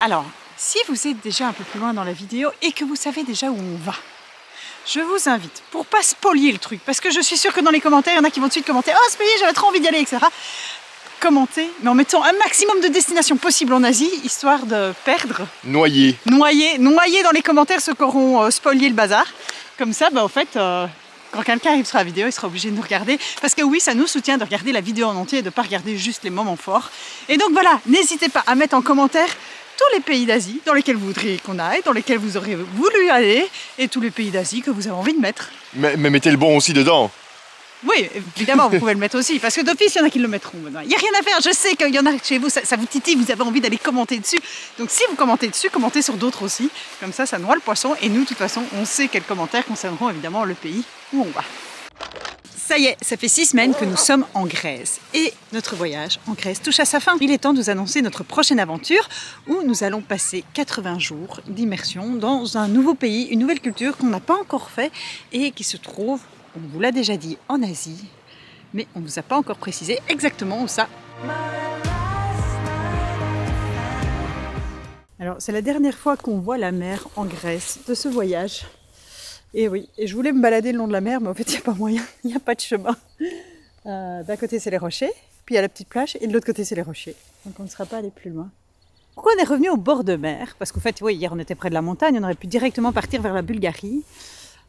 Alors, si vous êtes déjà un peu plus loin dans la vidéo et que vous savez déjà où on va, je vous invite, pour pas spolier le truc, parce que je suis sûre que dans les commentaires, il y en a qui vont tout de suite commenter « Oh, ce pays, j'avais trop envie d'y aller, etc. » Commentez, mais en mettant un maximum de destinations possibles en Asie, histoire de perdre. Noyer dans les commentaires ceux qui auront spolié le bazar. Comme ça, en fait, quand quelqu'un arrive sur la vidéo, il sera obligé de nous regarder. Parce que oui, ça nous soutient de regarder la vidéo en entier et de ne pas regarder juste les moments forts. Et donc voilà, n'hésitez pas à mettre en commentaire tous les pays d'Asie dans lesquels vous voudriez qu'on aille, dans lesquels vous auriez voulu aller, et tous les pays d'Asie que vous avez envie de mettre. Mais mettez le bon aussi dedans. Oui, évidemment, vous pouvez le mettre aussi, parce que d'office, il y en a qui le mettront. Il n'y a rien à faire, je sais qu'il y en a chez vous, ça vous titille, vous avez envie d'aller commenter dessus. Donc si vous commentez dessus, commentez sur d'autres aussi. Comme ça noie le poisson. Et nous, de toute façon, on sait quels commentaires concerneront évidemment le pays où on va. Ça y est, ça fait 6 semaines que nous sommes en Grèce. Et notre voyage en Grèce touche à sa fin. Il est temps de vous annoncer notre prochaine aventure, où nous allons passer 80 jours d'immersion dans un nouveau pays, une nouvelle culture qu'on n'a pas encore fait et qui se trouve, on vous l'a déjà dit, en Asie, mais on ne vous a pas encore précisé exactement où ça. Alors, c'est la dernière fois qu'on voit la mer en Grèce de ce voyage. Et oui, et je voulais me balader le long de la mer, mais en fait, il n'y a pas moyen, il n'y a pas de chemin. D'un côté, c'est les rochers, puis il y a la petite plage, et de l'autre côté, c'est les rochers. Donc, on ne sera pas allé plus loin. Pourquoi on est revenu au bord de mer? Parce qu'en fait, oui, hier, on était près de la montagne, on aurait pu directement partir vers la Bulgarie.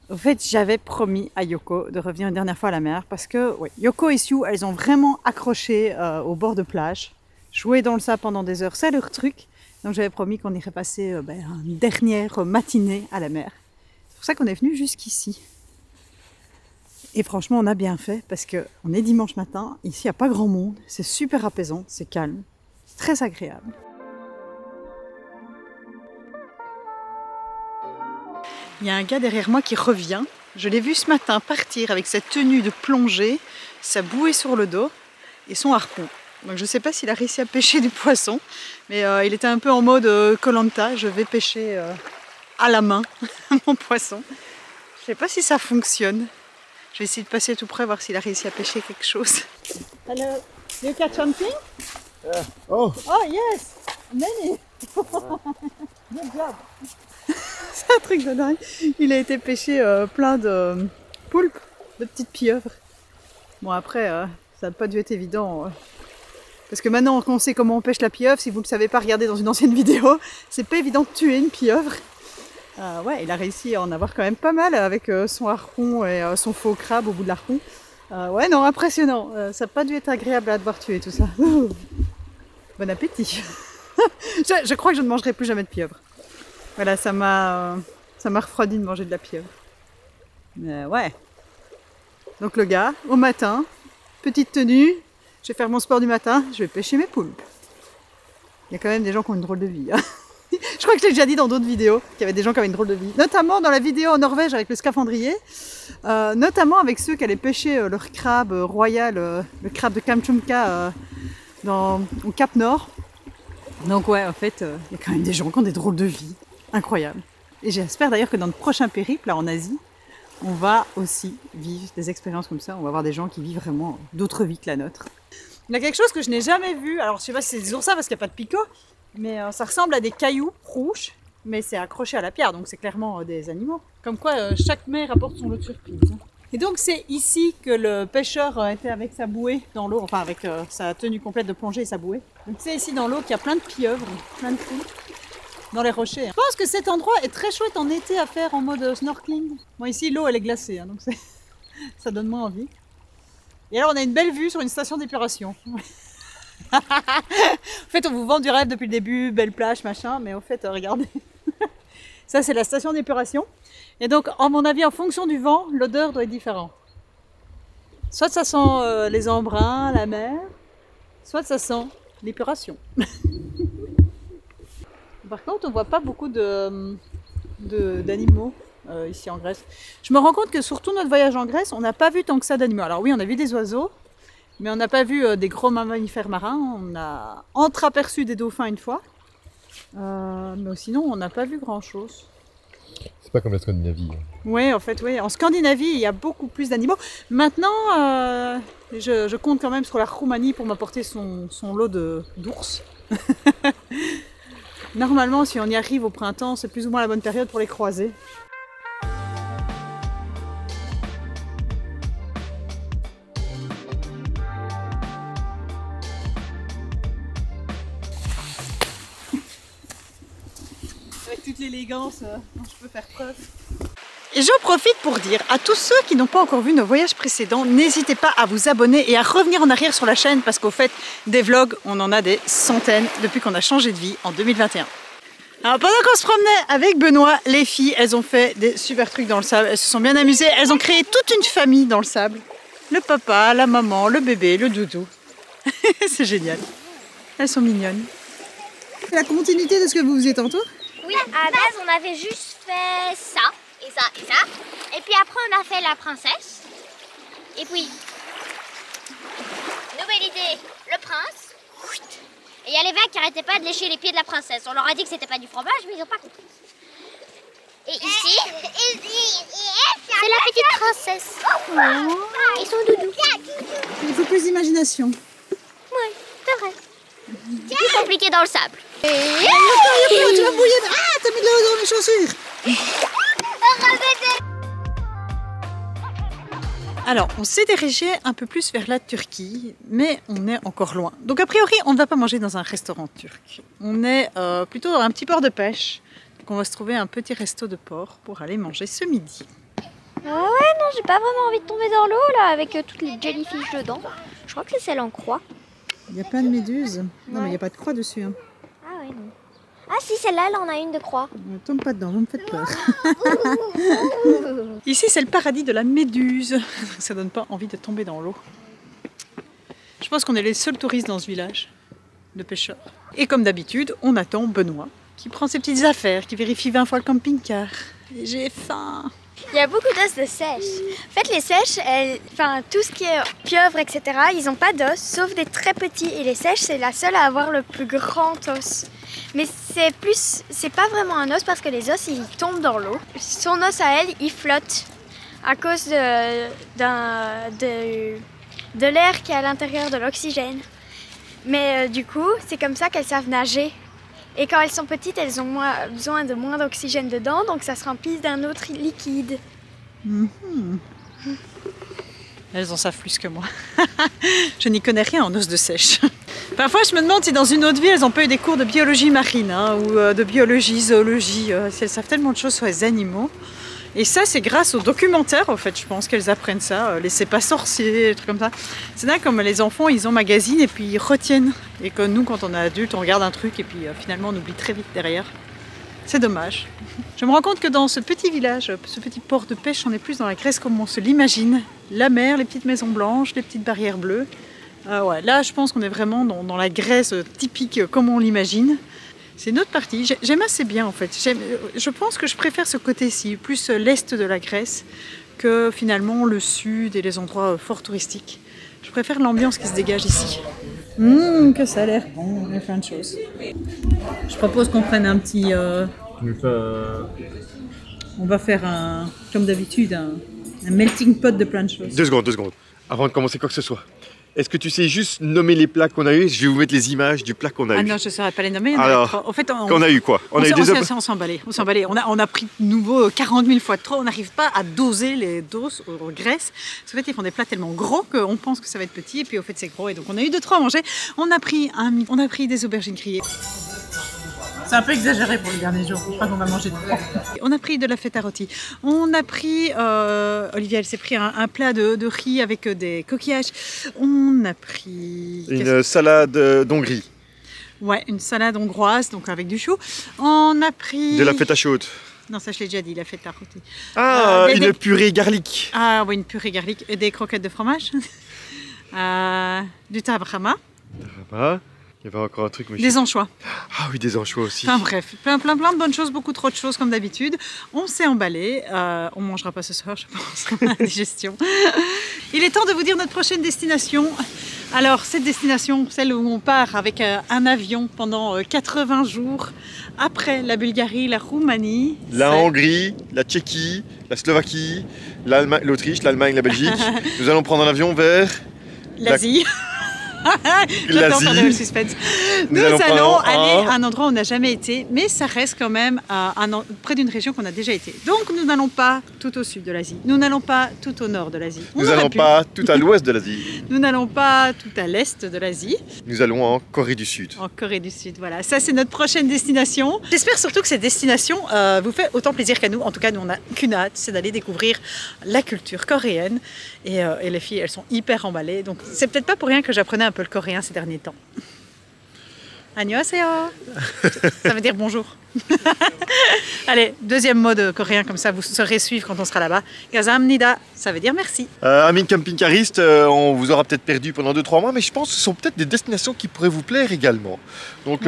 En fait, j'avais promis à Yoko de revenir une dernière fois à la mer parce que ouais, Yoko et Sue, elles ont vraiment accroché au bord de plage. Jouer dans le sable pendant des heures, c'est leur truc. Donc j'avais promis qu'on irait passer une dernière matinée à la mer. C'est pour ça qu'on est venu jusqu'ici. Et franchement, on a bien fait parce qu'on est dimanche matin. Ici, il n'y a pas grand monde. C'est super apaisant, c'est calme, c'est très agréable. Il y a un gars derrière moi qui revient. Je l'ai vu ce matin partir avec sa tenue de plongée, sa bouée sur le dos et son harpon. Donc je ne sais pas s'il a réussi à pêcher du poisson, mais il était un peu en mode Koh-Lanta, je vais pêcher à la main mon poisson. Je ne sais pas si ça fonctionne. Je vais essayer de passer tout près, voir s'il a réussi à pêcher quelque chose. Hello, you catch something? Oh yes, many. Good job. C'est un truc de dingue. Il a été pêché plein de poulpes, de petites pieuvres. Bon après, ça n'a pas dû être évident. Parce que maintenant qu'on sait comment on pêche la pieuvre, si vous ne le savez pas, regardez dans une ancienne vidéo, c'est pas évident de tuer une pieuvre. Ouais, il a réussi à en avoir quand même pas mal avec son harpon et son faux crabe au bout de l'harpon. Ouais, non, impressionnant. Ça n'a pas dû être agréable à devoir tuer tout ça. Bon appétit. Je crois que je ne mangerai plus jamais de pieuvre. Voilà, ça m'a refroidi de manger de la pieuvre. Mais ouais. Donc le gars, au matin, petite tenue, je vais faire mon sport du matin, je vais pêcher mes poulpes. Il y a quand même des gens qui ont une drôle de vie. Hein. Je crois que je l'ai déjà dit dans d'autres vidéos, qu'il y avait des gens qui avaient une drôle de vie. Notamment dans la vidéo en Norvège avec le scaphandrier. Notamment avec ceux qui allaient pêcher leur crabe royal, le crabe de Kamtchatka au Cap Nord. Donc ouais, en fait, il y a quand même des gens qui ont des drôles de vie. Incroyable. Et j'espère d'ailleurs que dans le prochain périple, là en Asie, on va aussi vivre des expériences comme ça. On va voir des gens qui vivent vraiment d'autres vies que la nôtre. Il y a quelque chose que je n'ai jamais vu. Alors je sais pas si c'est des oursins parce qu'il n'y a pas de picots, mais ça ressemble à des cailloux rouges, mais c'est accroché à la pierre, donc c'est clairement des animaux. Comme quoi chaque mer apporte son lot de surprises. Et donc c'est ici que le pêcheur était avec sa bouée dans l'eau, enfin avec sa tenue complète de plongée et sa bouée. Donc c'est ici dans l'eau qu'il y a plein de pieuvres, plein de poulpes. Dans les rochers. Je pense que cet endroit est très chouette en été à faire en mode snorkeling. Bon ici l'eau elle est glacée, hein, donc ça donne moins envie. Et alors on a une belle vue sur une station d'épuration. En fait on vous vend du rêve depuis le début, belle plage, machin, mais au fait regardez. Ça c'est la station d'épuration. Et donc à mon avis en fonction du vent, l'odeur doit être différente. Soit ça sent les embruns, la mer, soit ça sent l'épuration. Par contre, on ne voit pas beaucoup d'animaux ici en Grèce. Je me rends compte que sur tout notre voyage en Grèce, on n'a pas vu tant que ça d'animaux. Alors oui, on a vu des oiseaux, mais on n'a pas vu des gros mammifères marins. On a entreaperçu des dauphins une fois, mais sinon, on n'a pas vu grand-chose. C'est pas comme la Scandinavie. Oui, en fait, oui. En Scandinavie, il y a beaucoup plus d'animaux. Maintenant, je compte quand même sur la Roumanie pour m'apporter son lot d'ours. Normalement, si on y arrive au printemps, c'est plus ou moins la bonne période pour les croiser. Avec toute l'élégance dont je peux faire preuve. Et j'en profite pour dire à tous ceux qui n'ont pas encore vu nos voyages précédents, n'hésitez pas à vous abonner et à revenir en arrière sur la chaîne parce qu'au fait, des vlogs, on en a des centaines depuis qu'on a changé de vie en 2021. Alors pendant qu'on se promenait avec Benoît, les filles, elles ont fait des super trucs dans le sable, elles se sont bien amusées, elles ont créé toute une famille dans le sable. Le papa, la maman, le bébé, le doudou. C'est génial. Elles sont mignonnes. C'est la continuité de ce que vous faisiez tantôt? Oui, à la base, on avait juste fait ça, et ça, et ça. Et puis après, on a fait la princesse. Et puis, nouvelle idée, le prince. Et il y a les vagues qui n'arrêtaient pas de lécher les pieds de la princesse. On leur a dit que c'était pas du fromage, mais ils n'ont pas compris. Et ici, c'est la petite princesse. Et son doudou. Il faut plus d'imagination. Oui, c'est vrai. C'est plus compliqué dans le sable. Tu vas mouiller. Ah, t'as mis de l'eau dans mes chaussures. Alors, on s'est dirigé un peu plus vers la Turquie, mais on est encore loin. Donc a priori, on ne va pas manger dans un restaurant turc. On est plutôt dans un petit port de pêche. Donc on va se trouver un petit resto de port pour aller manger ce midi. Ah ouais, non, j'ai pas vraiment envie de tomber dans l'eau là, avec toutes les jellyfish dedans. Je crois que c'est celle en croix. Il y a plein de méduses. Non, Ouais. mais il n'y a pas de croix dessus. Hein. Ah ouais, non. Ah si, celle-là, elle en a une de croix. Ne tombe pas dedans, vous me faites peur. Ici, c'est le paradis de la méduse. Ça donne pas envie de tomber dans l'eau. Je pense qu'on est les seuls touristes dans ce village de pêcheurs. Et comme d'habitude, on attend Benoît, qui prend ses petites affaires, qui vérifie 20 fois le camping-car. Et j'ai faim. Il y a beaucoup d'os de sèche. En fait, les sèches, tout ce qui est pieuvre, etc., ils n'ont pas d'os, sauf des très petits. Et les sèches, c'est la seule à avoir le plus grand os. Mais c'est pas vraiment un os parce que les os, ils tombent dans l'eau. Son os à elle, il flotte à cause de l'air qui est à l'intérieur de l'oxygène. Mais du coup, c'est comme ça qu'elles savent nager. Et quand elles sont petites, elles ont besoin de moins d'oxygène dedans, donc ça se remplit d'un autre liquide. Elles en savent plus que moi. Je n'y connais rien en os de sèche. Parfois, je me demande si dans une autre vie, elles ont pas eu des cours de biologie marine ou de biologie, zoologie. Si elles savent tellement de choses sur les animaux. Et ça, c'est grâce aux documentaires, en fait, je pense qu'elles apprennent ça. Les C'est pas sorciers, des trucs comme ça. C'est dingue comme les enfants, ils emagasinent et puis ils retiennent. Et que nous, quand on est adulte, on regarde un truc et puis finalement, on oublie très vite derrière. C'est dommage. Je me rends compte que dans ce petit village, ce petit port de pêche, on est plus dans la Grèce comme on se l'imagine. La mer, les petites maisons blanches, les petites barrières bleues. Ouais, là, je pense qu'on est vraiment dans la Grèce typique comme on l'imagine. C'est une autre partie. J'aime assez bien en fait. Je pense que je préfère ce côté-ci, plus l'est de la Grèce, que finalement le sud et les endroits fort touristiques. Je préfère l'ambiance qui se dégage ici. Que ça a l'air bon, il y a plein de choses. Je propose qu'on prenne un petit... On va faire comme d'habitude, un melting pot de plein de choses. 2 secondes. Avant de commencer quoi que ce soit. Est-ce que tu sais juste nommer les plats qu'on a eu? Je vais vous mettre les images du plat qu'on a eu. Ah non, je ne saurais pas les nommer. Alors, en fait, qu'on a eu quoi? On s'est emballé. On a pris de nouveau 40 000 fois de trop. On n'arrive pas à doser les doses aux Grèces. En fait, ils font des plats tellement gros qu'on pense que ça va être petit. Et puis, au fait, c'est gros. Et donc, on a eu 2-3 à manger. On a pris des aubergines grillées. C'est un peu exagéré pour le dernier jour. Je crois qu'on va manger de trop. On a pris de la feta rôti. On a pris... Olivia, elle s'est pris un plat de riz avec des coquillages. On a pris... Une salade d'Hongrie. Ouais, une salade hongroise, donc avec du chou. On a pris... De la feta chaude. Non, ça je l'ai déjà dit, la feta rôti. Ah, une purée garlic. Ah oui, une purée garlic. Et des croquettes de fromage. Du tabrama. Il y avait encore un truc. Mais des anchois. Ah oui, des anchois aussi. Enfin bref, plein de bonnes choses, beaucoup trop de choses comme d'habitude. On s'est emballé. On ne mangera pas ce soir, je pense, la digestion. Il est temps de vous dire notre prochaine destination. Alors, cette destination, celle où on part avec un avion pendant 80 jours, après la Bulgarie, la Roumanie. La Hongrie, la Tchéquie, la Slovaquie, l'Autriche, l'Allemagne, la Belgique. Nous allons prendre un avion vers... l'Asie. J'attends l'Asie. le suspense. Nous allons aller à un endroit où on n'a jamais été, mais ça reste quand même près d'une région qu'on a déjà été. Donc nous n'allons pas tout au sud de l'Asie, nous n'allons pas tout au nord de l'Asie. Nous n'allons pas tout à l'ouest de l'Asie. Nous n'allons pas tout à l'est de l'Asie. Nous allons en Corée du Sud. En Corée du Sud, voilà. Ça, c'est notre prochaine destination. J'espère surtout que cette destination vous fait autant plaisir qu'à nous. En tout cas, nous, on n'a qu'une hâte, c'est d'aller découvrir la culture coréenne. Et les filles, elles sont hyper emballées. Donc, c'est peut-être pas pour rien que j'apprenais un peu le coréen ces derniers temps. Annyeonghaseyo. Ça veut dire bonjour. Allez, deuxième mot de coréen, comme ça vous saurez suivre quand on sera là-bas. Gazamnida, ça veut dire merci. Amis camping-caristes, on vous aura peut-être perdu pendant 2-3 mois, mais je pense que ce sont peut-être des destinations qui pourraient vous plaire également. Donc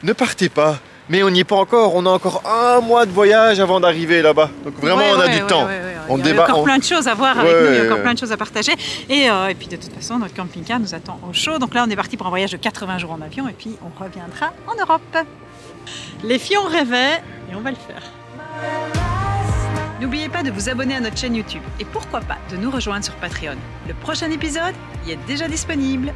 ne partez pas, mais on n'y est pas encore, on a encore 1 mois de voyage avant d'arriver là-bas. Donc vraiment on a du temps. Il y a encore plein de choses à voir avec nous, il y a encore plein de choses à partager. Et puis de toute façon, notre camping-car nous attend au chaud. Donc là, on est parti pour un voyage de 80 jours en avion et puis on reviendra en Europe. Les filles, on rêvait et on va le faire. N'oubliez pas de vous abonner à notre chaîne YouTube et pourquoi pas de nous rejoindre sur Patreon. Le prochain épisode y est déjà disponible.